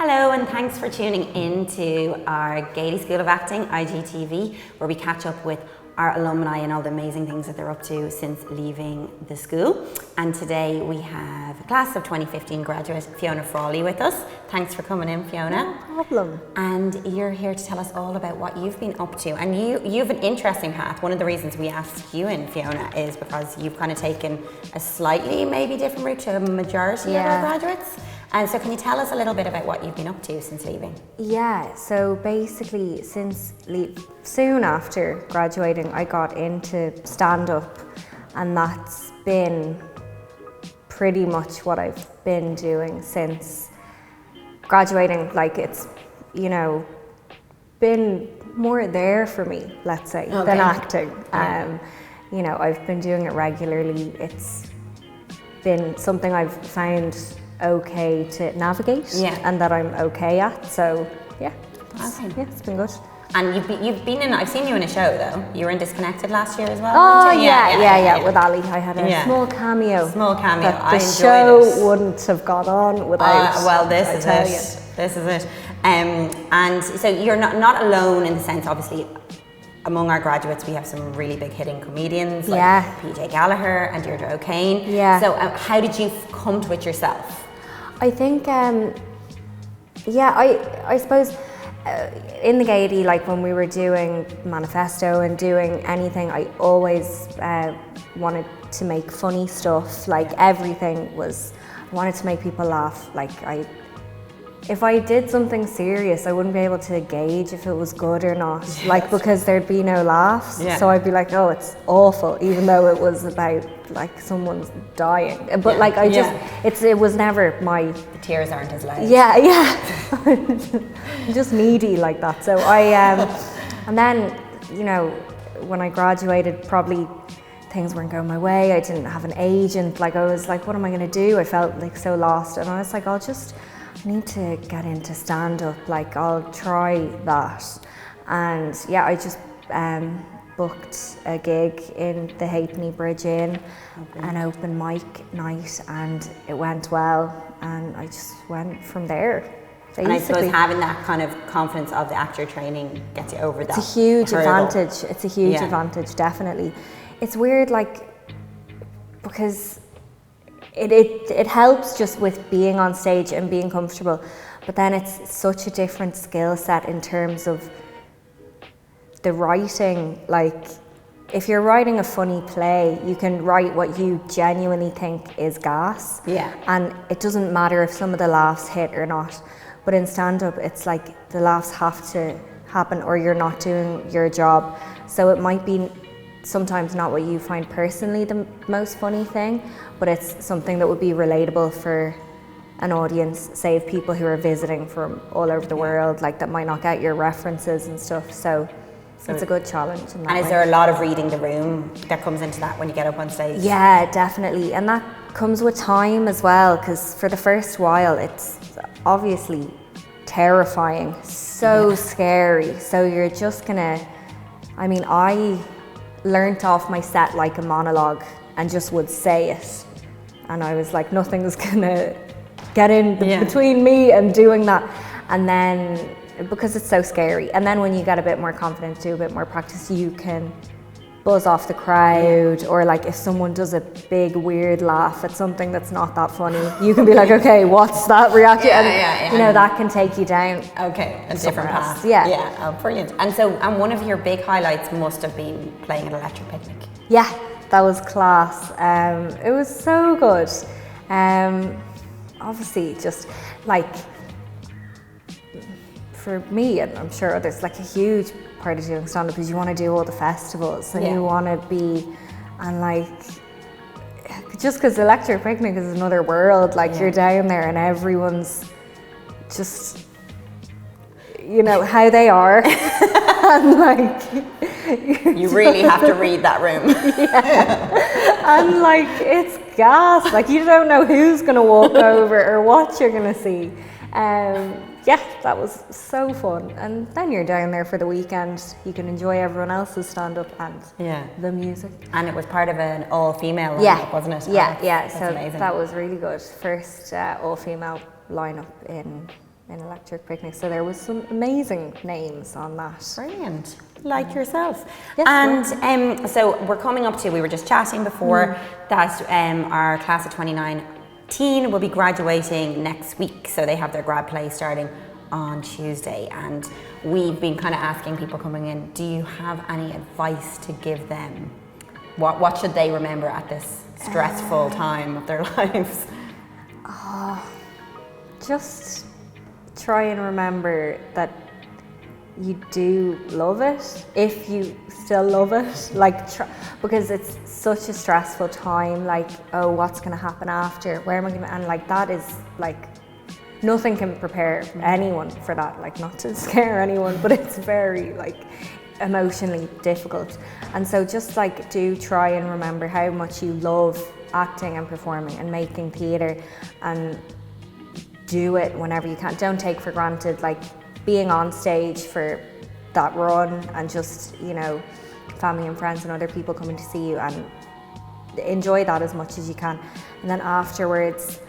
Hello and thanks for tuning in to our Gaiety School of Acting, IGTV, where we catch up with our alumni and all the amazing things that they're up to since leaving the school. And today we have a class of 2015 graduate Fiona Frawley with us. Thanks for coming in, Fiona. No problem. And you're here to tell us all about what you've been up to. And you have an interesting path. One of the reasons we asked you in, Fiona, is because you've kind of taken a slightly maybe different route to a majority of our graduates. And so can you tell us a little bit about what you've been up to since leaving? Yeah, so basically soon after graduating I got into stand-up, and that's been pretty much what I've been doing since graduating. Like it's, been more there for me, let's say, than acting. I've been doing it regularly. It's been something I've found okay to navigate and that I'm okay at, so it's been good. And you've been in, I've seen you in a show though. You were in Disconnected last year as well. Oh yeah, with Ali. I had a small cameo. That the show wouldn't have got on without. Well, this is it. And so you're not alone in the sense, obviously, among our graduates, we have some really big hitting comedians like PJ Gallagher and Deirdre O'Kane. Yeah. So how did you come to it yourself? I think, I suppose in the Gaiety, like when we were doing manifesto and doing anything, I always wanted to make funny stuff. Like everything was, I wanted to make people laugh. Like if I did something serious, I wouldn't be able to gauge if it was good or not, because there'd be no laughs. Yeah. So I'd be like, oh, it's awful, even though it was about like someone's dying. But it was never my... The tears aren't as loud. I'm just needy like that. So and then, when I graduated, probably things weren't going my way. I didn't have an agent. Like I was like, what am I gonna do? I felt like so lost, and I was like, I need to get into stand-up, like I'll try that. And I just booked a gig in the Halfpenny Bridge Inn, an open mic night, and it went well, and I just went from there. Basically. And I suppose having that kind of confidence of the actor training gets you over that. It's a huge advantage. It's a huge advantage, definitely. It's weird, because it helps just with being on stage and being comfortable, but then it's such a different skill set in terms of the writing. Like if you're writing a funny play, you can write what you genuinely think is gas, and it doesn't matter if some of the laughs hit or not. But in stand-up, it's like the laughs have to happen or you're not doing your job. So it might be sometimes not what you find personally the most funny thing, but it's something that would be relatable for an audience, say of people who are visiting from all over the world, like that might not get your references and stuff. So it's a good challenge. And is there a lot of reading the room that comes into that when you get up on stage? Yeah, definitely. And that comes with time as well, because for the first while it's obviously terrifying, so scary. So you're just gonna, I learnt off my set like a monologue and just would say it, and I was like, nothing's gonna get in between me and doing that. And then because it's so scary, and then when you get a bit more confident, do a bit more practice, you can buzz off the crowd, or like if someone does a big weird laugh at something that's not that funny, you can be like, okay, what's that reaction? That can take you down a different path. Oh, brilliant. And one of your big highlights must have been playing at Electric Picnic. That was class. It was so good. Obviously just like for me, and I'm sure others, like a huge part of doing stand-up is you want to do all the festivals, and you want to be, and like, just because Electric Picnic is another world, like you're down there and everyone's just, how they are. And like, you really have to read that room. And like, it's gas, like you don't know who's going to walk over or what you're going to see. That was so fun. And then you're down there for the weekend. You can enjoy everyone else's stand-up and the music. And it was part of an all-female lineup, wasn't it? That's amazing. That was really good. First all-female lineup in in Electric Picnic. So there was some amazing names on that. Brilliant, like yourself. Yes, And so we're coming up to, we were just chatting before that our class of 2019 will be graduating next week. So they have their grad play starting on Tuesday, and we've been kind of asking people coming in, do you have any advice to give them? What should they remember at this stressful time of their lives? Just try and remember that you do love it, if you still love it, like because it's such a stressful time, like, oh, what's going to happen after, where am I going to, and like that is like, nothing can prepare anyone for that, like not to scare anyone, but it's very like emotionally difficult. And so just like do try and remember how much you love acting and performing and making theatre, and do it whenever you can. Don't take for granted like being on stage for that run, and just, you know, family and friends and other people coming to see you, and enjoy that as much as you can. And then afterwards,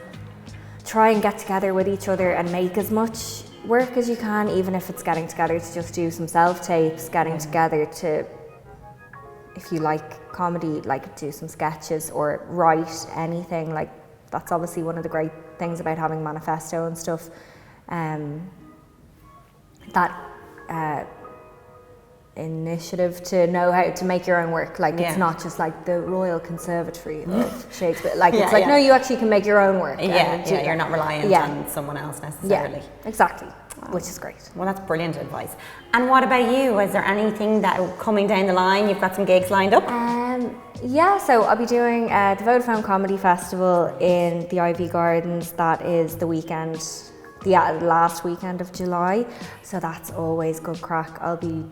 try and get together with each other and make as much work as you can, even if it's getting together to just do some self-tapes, getting together to, if you like comedy, like do some sketches or write anything. Like that's obviously one of the great things about having manifesto and stuff. That initiative to know how to make your own work, like it's not just like the Royal Conservatory of Shakespeare, like it's like no, you actually can make your own work. You're not reliant on someone else necessarily. Exactly. Which is great. Well, that's brilliant advice. And what about you? Is there anything that coming down the line? You've got some gigs lined up? So I'll be doing the Vodafone Comedy Festival in the Ivy Gardens. That is the weekend, the last weekend of July. So that's always good crack. I'll be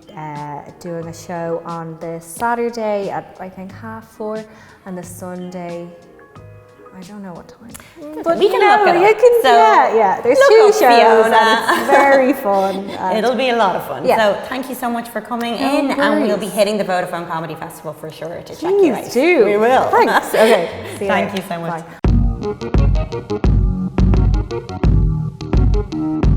doing a show on the Saturday at I think 4:30, and the Sunday, I don't know what time. But we can look it up. There's 2 shows, Fiona, and it's very fun. It'll be a lot of fun. Yeah. So thank you so much for coming in, and we'll be hitting the Vodafone Comedy Festival for sure to check you out. Do. We will. Thanks. Okay. See you Thank later. you so much. Bye.